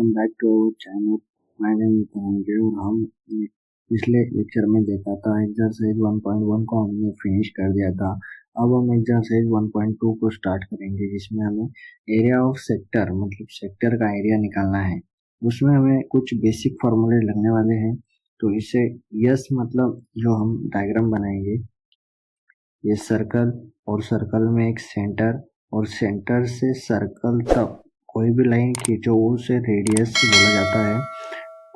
Welcome back to our channel. My name is Dhananjay और हम पिछले लेक्चर में देखा था एक्सरसाइज 1.1 को हमने फिनिश कर दिया था। अब हम एक्सरसाइज 1.2 को स्टार्ट करेंगे, जिसमें हमें एरिया ऑफ सेक्टर मतलब सेक्टर का एरिया निकालना है। उसमें हमें कुछ बेसिक फार्मूले लगने वाले हैं। तो इसे यस मतलब जो हम डायग्राम बनाएंगे, ये सर्कल और सर्कल में एक सेंटर और सेंटर से सर्कल तक कोई भी लाइन खींचो उसे रेडियस बोला जाता है।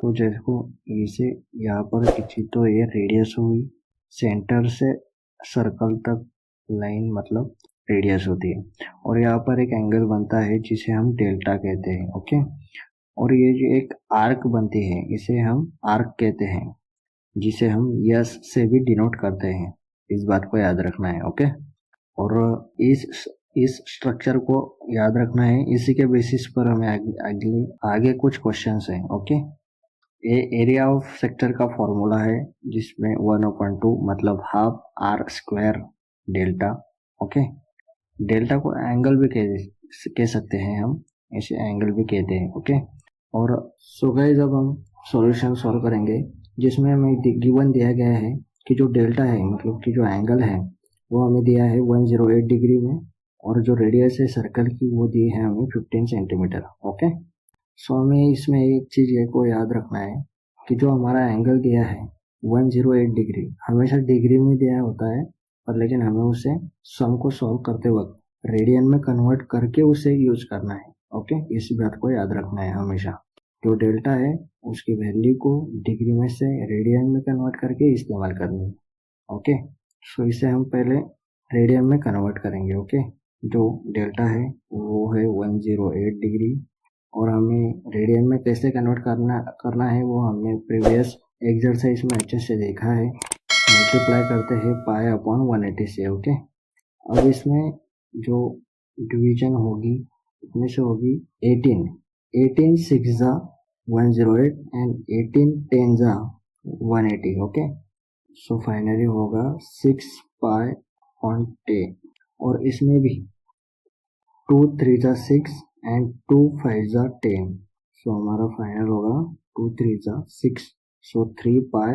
तो जैसे इसे यहाँ पर खींची तो ये रेडियस हुई, सेंटर से सर्कल तक लाइन मतलब रेडियस होती है। और यहाँ पर एक एंगल बनता है जिसे हम डेल्टा कहते हैं। ओके, और ये जो एक आर्क बनती है इसे हम आर्क कहते हैं, जिसे हम यस से भी डिनोट करते हैं। इस बात को याद रखना है। ओके, और इस स्ट्रक्चर को याद रखना है। इसी के बेसिस पर हमें आगे कुछ क्वेश्चंस हैं। ओके, ये एरिया ऑफ सेक्टर का फॉर्मूला है, जिसमें 1/2 मतलब half r square delta. Okay, delta को एंगल भी कह सकते हैं, हम इसे एंगल भी कहते हैं। ओके, और सो गाइस अब हम सॉल्यूशन सॉल्व करेंगे, जिसमें हमें गिवन दिया गया है कि जो डेल्टा है मतलब कि जो एंगल है वो हमें दिया है 108 डिग्री में, और जो रेडियस है सर्कल की वो दी है हमें 15 सेंटीमीटर। ओके, सो हमें इसमें एक चीज़ ये को याद रखना है कि जो हमारा एंगल दिया है 108 डिग्री हमेशा डिग्री में दिया होता है, पर लेकिन हमें उसे सम को सॉल्व करते वक्त रेडियन में कन्वर्ट करके उसे यूज करना है। ओके, इस बात को याद रखना है हमेशा। जो डेल्टा है उसकी वैल्यू को डिग्री में से रेडियन में कन्वर्ट करके इस्तेमाल करनी है। ओके, सो इसे हम पहले रेडियन में कन्वर्ट करेंगे। ओके, जो डेल्टा है वो है 108 डिग्री, और हमें रेडियन में कैसे कन्वर्ट करना है वो हमने प्रीवियस एक्सरसाइज में अच्छे से देखा है। मल्टीप्लाई करते हैं पाई अपॉन 180 से। ओके, अब इसमें जो डिवीजन होगी इसमें से होगी 18 6 जा 108 एंड 18 10 जा 180। ओके, सो फाइनली होगा 6 पाई ऑन 10, और इसमें भी 2 3 जा 6 एंड 2 5 जा 10, सो हमारा फाइनल होगा 2 3 जा 6, सो 3 पाई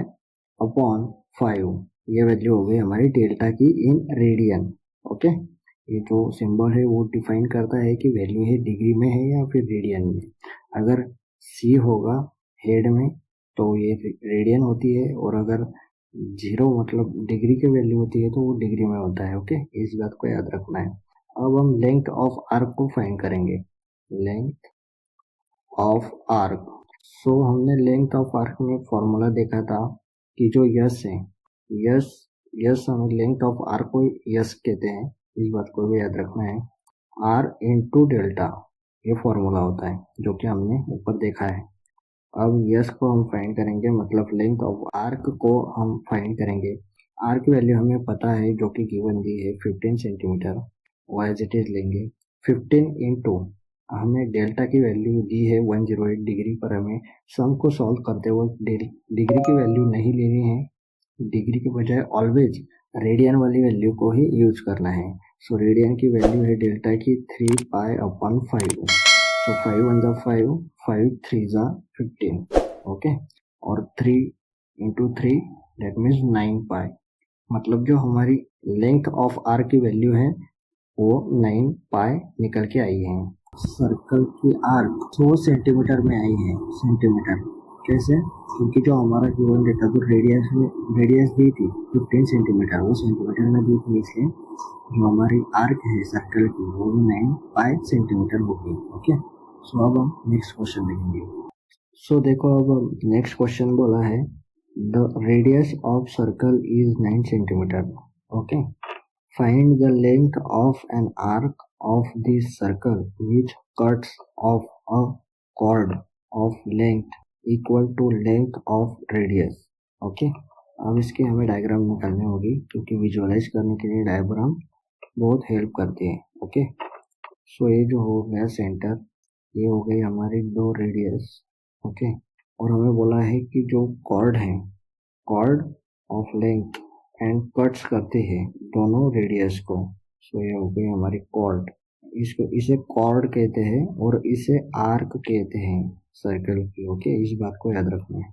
अपॉन 5। ये वैल्यू हो गई हमारी डेल्टा की इन रेडियन। ओके, ये जो सिंबल है वो डिफाइन करता है कि वैल्यू है डिग्री में है या फिर रेडियन में। अगर सी होगा हेड में तो ये रेडियन होती है, और अगर 0 मतलब डिग्री की वैल्यू होती है तो वो डिग्री में होता है। ओके, इस बात को याद रखना है। अब हम लेंथ ऑफ आर्क को फाइंड करेंगे। लेंथ ऑफ आर्क, सो हमने लेंथ ऑफ आर्क में फॉर्मूला देखा था कि जो यस है, यस हमें लेंथ ऑफ आर्क को यस कहते हैं। इस बात को भी याद रखना है। आर इंटू डेल्टा ये फॉर्मूला होता है जो कि हमने ऊपर देखा है। अब यस को हम फाइंड करेंगे, मतलब लेंथ ऑफ आर्क को हम फाइंड करेंगे। आर्क की वैल्यू हमें पता है जो कि गिवन दी है 15 सेंटीमीटर, वाइज इट इज लेंगे 15 इंटू हमें डेल्टा की वैल्यू दी है 108 डिग्री, पर हमें सम को सॉल्व करते वक्त डिग्री की वैल्यू नहीं लेनी है, डिग्री के बजाय ऑलवेज रेडियन वाली वैल्यू को ही यूज करना है। सो रेडियन की वैल्यू है डेल्टा की 3 पाई अपॉन 5, सो 5 1 जा 5, 5 3 जा 15। ओके, और 3 इंटू 3 दैट मीन्स 9 पाई, मतलब जो हमारी लेंथ ऑफ आर्क की वैल्यू है वो 9 पाई निकल के आई है। सर्कल की आर्क 100 सेंटीमीटर में आई है। सेंटीमीटर कैसे? क्योंकि जो हमारा गिवन डेटा तो रेडियस दी थी 15 सेंटीमीटर, वो सेंटीमीटर में दी थी, इसलिए जो हमारी आर्क है सर्कल की वो 9 पाई सेंटीमीटर होगी। ओके, सो अब हम नेक्स्ट क्वेश्चन देखेंगे। सो देखो, अब नेक्स्ट क्वेश्चन बोला है the radius of circle is 9 centimetre. Okay, find the length of an arc of this circle which cuts off a chord of length equal to length of radius। Okay, अब इसकी हमें diagram निकालनी होगी, क्योंकि visualise करने के लिए diagram बहुत हेल्प करती है। ओके, सो ये जो हो गया सेंटर, ये हो गई हमारी 2 रेडियस। ओके, और हमें बोला है कि जो कॉर्ड है, chord of length and cuts करते हैं दोनों रेडियस को, सो ये हो गई हमारी कॉर्ड। इसे कॉर्ड कहते हैं और इसे आर्क कहते हैं। सर्कल की। ओके, इस बात को याद रखना है।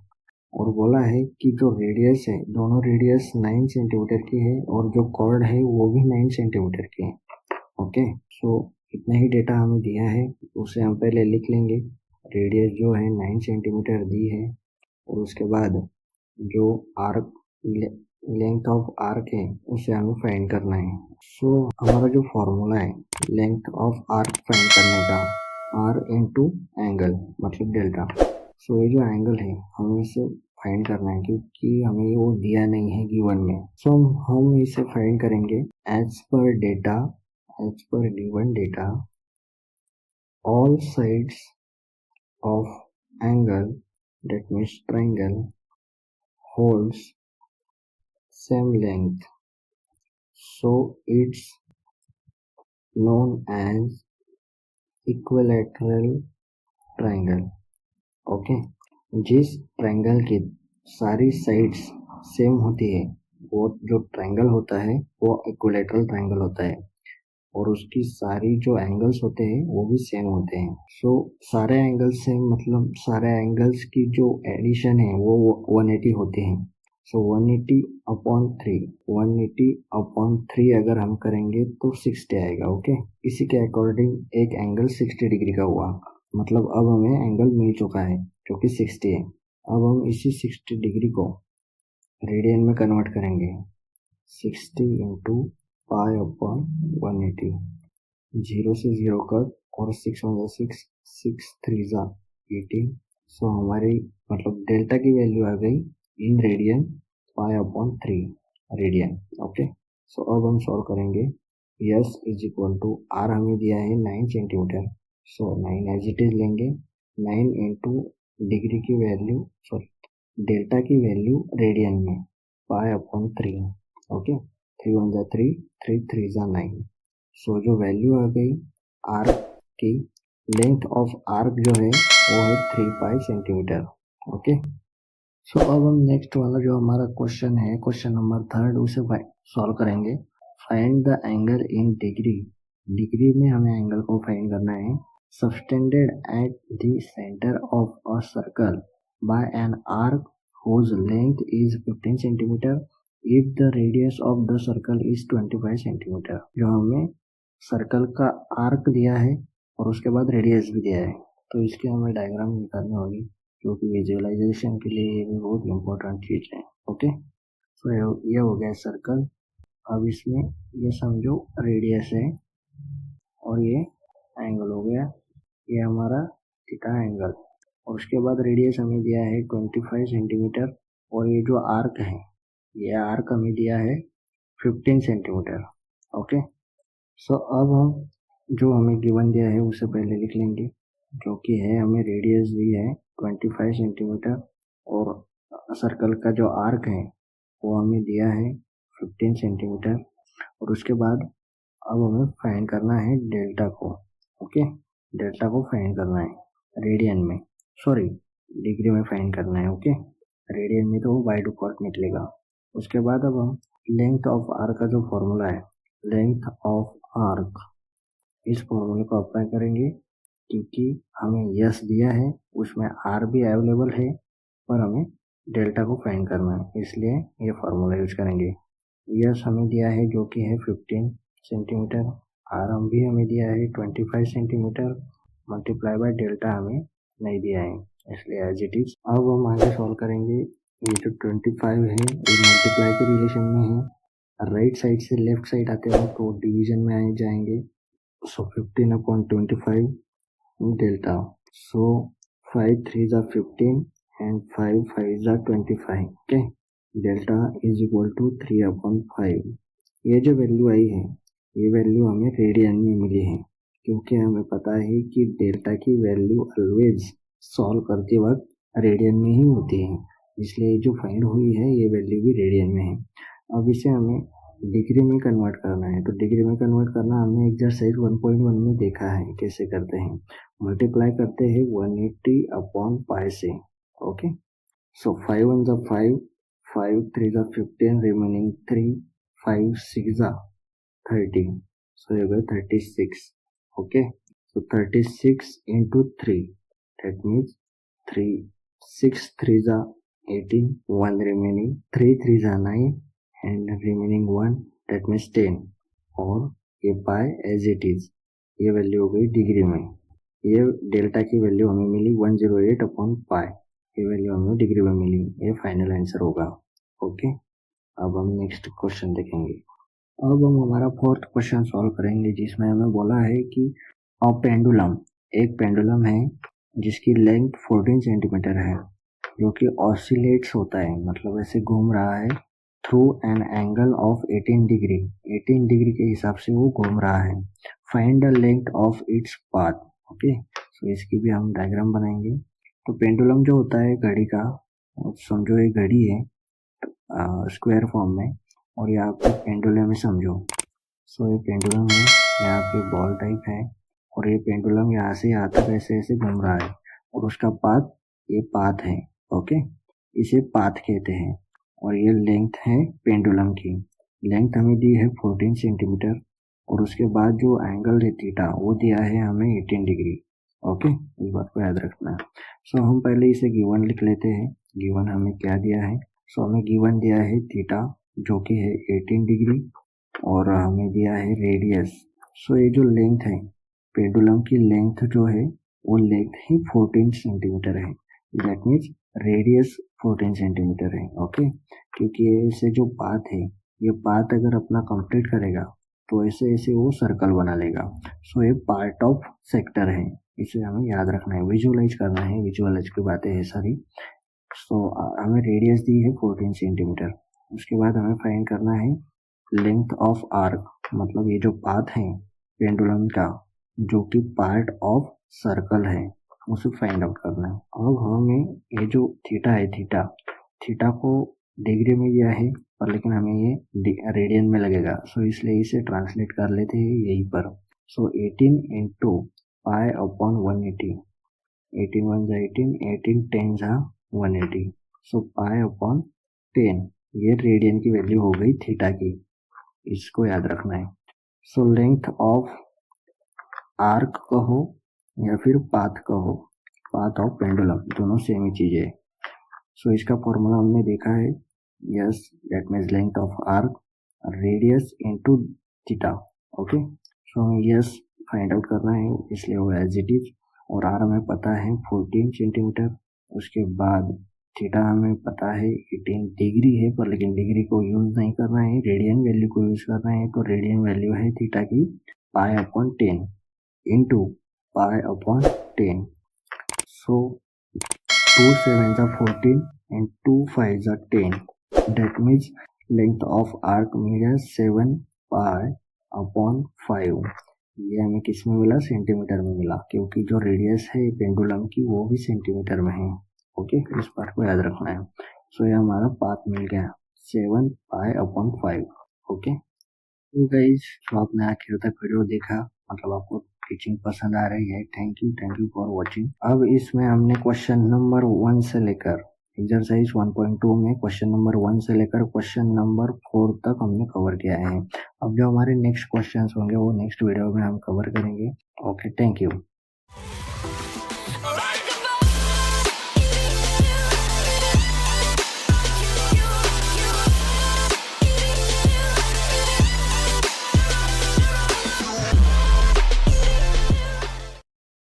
और बोला है कि जो रेडियस है, दोनों रेडियस 9 सेंटीमीटर की है और जो कॉर्ड है वो भी 9 सेंटीमीटर की है। ओके, सो इतना ही डेटा हमें दिया है, उसे हम पहले लिख लेंगे। रेडियस जो है 9 सेंटीमीटर दी है, और उसके बाद जो आर्क लेंथ ऑफ आर्क है उसे हमें फाइंड करना है। सो हमारा जो फॉर्मूला है लेंथ ऑफ आर्क फाइंड करने का, आर इंटू एंगल मतलब डेल्टा। सो ये जो एंगल है हमें इसे फाइंड करना है, क्योंकि हमें वो दिया नहीं है गिवन में। सो हम इसे फाइंड करेंगे as per data, as per given data, all sides of angle, that means triangle, holds same length, so it's known as equilateral triangle. Okay, जिस ट्रायंगल की सारी साइड्स सेम होती है वो जो ट्रायंगल होता है वो इक्विलेटरल ट्रायंगल होता है, और उसकी सारी जो एंगल्स होते हैं वो भी सेम होते हैं। सो सारे एंगल्स सेम मतलब सारे एंगल्स की जो एडिशन है वो 180 होते हैं। सो 180 अपॉन 3, 180 अपॉन 3 अगर हम करेंगे तो 60 आएगा। ओके, इसी के अकॉर्डिंग एक एंगल 60 डिग्री का हुआ, मतलब अब हमें एंगल मिल चुका है जो कि 60 है। अब हम इसी 60 डिग्री को रेडियन में कन्वर्ट करेंगे। 60 इंटू पाई अपॉन 180, 0 से 0 कट, और 6 1 जा 6, 6 3 जा 18। सो हमारी मतलब डेल्टा की वैल्यू आ गई in radian, pi upon 3 radian. Okay, so अब हम सॉल्व करेंगे। S is equal to r हमें दिया है 9 centimetre, so 9 as it is लेंगे। 9 इंटू डिग्री की वैल्यू, सॉरी डेल्टा की वैल्यू रेडियन में, पाई अपॉन 3। ओके, 3 1 जा 3, 3 3 जा 9। सो जो वैल्यू आ गई आर्क की, लेंथ ऑफ आर्क जो है वो है 3 पाई सेंटीमीटर। ओके, सो अब हम नेक्स्ट वाला जो हमारा क्वेश्चन है, क्वेश्चन नंबर 3, उसे सॉल्व करेंगे। Find the angle in degree, degree में हमें एंगल को फाइंड करना है। Subtended at the centre of a circle by an arc whose length is 15 centimetre if the radius of the circle is 25 centimetre. जो हमें circle का arc दिया है और उसके बाद रेडियस भी दिया है, तो इसकी हमें डायग्राम निकालनी होगी, क्योंकि विजुअलाइजेशन के लिए ये भी बहुत इम्पोर्टेंट चीज़ है। ओके, सो ये हो गया सर्कल। अब इसमें ये समझो रेडियस है और ये एंगल हो गया, ये हमारा थीटा एंगल, और उसके बाद रेडियस हमें दिया है 25 सेंटीमीटर, और ये जो आर्क है ये आर्क हमें दिया है 15 सेंटीमीटर। ओके, सो अब हम जो हमें गिवन दिया है उसे पहले लिख लेंगे, जो कि है हमें रेडियस दी है 25 सेंटीमीटर, और सर्कल का जो आर्क है वो हमें दिया है 15 सेंटीमीटर, और उसके बाद अब हमें फाइंड करना है डेल्टा को। ओके, डेल्टा को फाइंड करना है रेडियन में, सॉरी डिग्री में फाइंड करना है। ओके, रेडियन में तो वो बाय डिफॉल्ट निकलेगा। उसके बाद अब हम लेंथ ऑफ आर्क का जो फॉर्मूला है, लेंथ ऑफ आर्क, इस फॉर्मूले को अप्लाई करेंगे, क्योंकि हमें यस दिया है उसमें आर भी अवेलेबल है, पर हमें डेल्टा को फाइंड करना है, इसलिए ये फार्मूला यूज करेंगे। यस हमें दिया है जो कि है 15 सेंटीमीटर, आर हम भी हमें दिया है 25 सेंटीमीटर, मल्टीप्लाई बाय डेल्टा हमें नहीं दिया है, इसलिए एज इट इज। अब हम आगे सॉल्व करेंगे। ये जो 25 है ये मल्टीप्लाई के रिलेशन में है, राइट साइड से लेफ्ट साइड आते हैं तो डिवीजन में आए जाएंगे। सो 15 अपॉन 25 डेल्टा, सो 5 3 जा 15 and 5 5 जा 25। Okay, delta is equal to 3 upon 5। ये जो वैल्यू आई है ये वैल्यू हमें रेडियन में मिली है, क्योंकि हमें पता है कि डेल्टा की वैल्यू ऑलवेज सॉल्व करते वक्त रेडियन में ही होती है, इसलिए जो फाइंड हुई है ये वैल्यू भी रेडियन में है। अब इसे हमें डिग्री में कन्वर्ट करना है, तो डिग्री में कन्वर्ट करना हमने एक्सरसाइज 1.1 में देखा है कैसे करते हैं। मल्टीप्लाई करते हैं 180 अपॉन पाई से। ओके, सो 5 1 जा 5, 5 3 जा 15, रिमेनिंग 3, 5 6 जा 30, सो ये गए 36। Okay, so 36 into 3, that means 3 6 3 जा 18, 1 remaining, 3 3 जा 9 and remaining 1 that means 10। और ये पाई एज इट इज, ये वैल्यू हो गई डिग्री में। ये डेल्टा की वैल्यू हमें मिली 108 अपॉन पाई, ये वैल्यू हमें डिग्री में मिली, ये फाइनल आंसर होगा। ओके, अब हम नेक्स्ट क्वेश्चन देखेंगे। अब हम हमारा फोर्थ क्वेश्चन सॉल्व करेंगे, जिसमें हमें बोला है कि अ पेंडुलम, एक पेंडुलम है जिसकी लेंथ 14 सेंटीमीटर है, जो कि ऑसिलेट्स होता है, मतलब ऐसे घूम रहा है through an angle of 18 degree, 18 degree के हिसाब से वो घूम रहा है। Find the length of its path. Okay, so इसकी भी हम डायग्राम बनाएंगे। तो पेंडुलम जो होता है घड़ी का, समझो ये घड़ी है स्क्वायर फॉर्म में, और यहाँ पे पेंडुलम है समझो। सो ये पेंडुलम है, यहाँ पे बॉल टाइप है, और ये पेंडुलम यहाँ से यहाँ तक ऐसे ऐसे घूम रहा है, और उसका पाथ, ये पाथ है। ओके, इसे पाथ कहते हैं। और ये लेंथ है पेंडुलम की, लेंथ हमें दी है 14 सेंटीमीटर, और उसके बाद जो एंगल है थीटा वो दिया है हमें 18 डिग्री। ओके, इस बात को याद रखना है। सो हम पहले इसे गिवन लिख लेते हैं। गिवन हमें क्या दिया है? सो हमें गिवन दिया है थीटा जो कि है 18 डिग्री, और हमें दिया है रेडियस। सो ये जो लेंथ है पेंडुलम की, लेंथ जो है वो लेंथ ही 14 सेंटीमीटर है, दैट मीन्स रेडियस 14 सेंटीमीटर है। ओके, क्योंकि ऐसे जो पाथ है, ये पाथ अगर अपना कंप्लीट करेगा तो ऐसे ऐसे वो सर्कल बना लेगा। सो ये पार्ट ऑफ सेक्टर है, इसे हमें याद रखना है, विजुअलाइज करना है, विजुअलाइज की बातें है सारी। सो हमें रेडियस दी है 14 सेंटीमीटर। उसके बाद हमें फाइंड करना है लेंथ ऑफ आर्क, मतलब ये जो पाथ है पेंडुलम का जो कि पार्ट ऑफ सर्कल है, उसे फाइंड आउट करना है। अब हमें ये जो थीटा है, थीटा को डिग्री में दिया है, पर लेकिन हमें ये रेडियन में लगेगा, सो इसलिए इसे ट्रांसलेट कर लेते हैं यहीं पर। सो 18 इंटू पाई अपॉन 180, 18 1 जा 18, 18 10 जा 180, सो पाई अपॉन 10, ये रेडियन की वैल्यू हो गई थीटा की, इसको याद रखना है। सो लेंथ ऑफ आर्क कहो या फिर पाथ कहो, पाथ ऑफ पेंडुलम, दोनों सेम ही चीज है। सो इसका फॉर्मूला हमने देखा है, s that means length of arc radius into theta. Okay, so हमें यस फाइंड आउट करना है, इसलिए वो एज इट इज, और आर हमें पता है 14 सेंटीमीटर। उसके बाद थीटा हमें पता है 18 डिग्री है, पर लेकिन डिग्री को यूज नहीं करना है, रेडियन वैल्यू को यूज करना है। तो रेडियन वैल्यू है थीटा की pi upon 10 into pi upon 10. So 2 7s are 14 and 2 5s are 10. That means length of arc measures 7 pi upon 5. ये हमें किस में मिला? सेंटीमीटर में मिला, क्योंकि जो रेडियस है पेंडुलम की वो भी सेंटीमीटर में है। ओके, इस बात को याद रखना है। सो ये हमारा पाथ मिल गया 7 pi upon 5। ओके, तो गाइज तो आपने आखिर तक वीडियो देखा, मतलब आपको टीचिंग पसंद आ रही है। Thank you for watching. अब इसमें हमने क्वेश्चन नंबर 1 से लेकर एक्सरसाइज 1.2 में क्वेश्चन नंबर 1 से लेकर क्वेश्चन नंबर 4 तक हमने कवर किया है। अब जो हमारे नेक्स्ट क्वेश्चंस होंगे वो नेक्स्ट वीडियो में हम कवर करेंगे। Okay, thank you.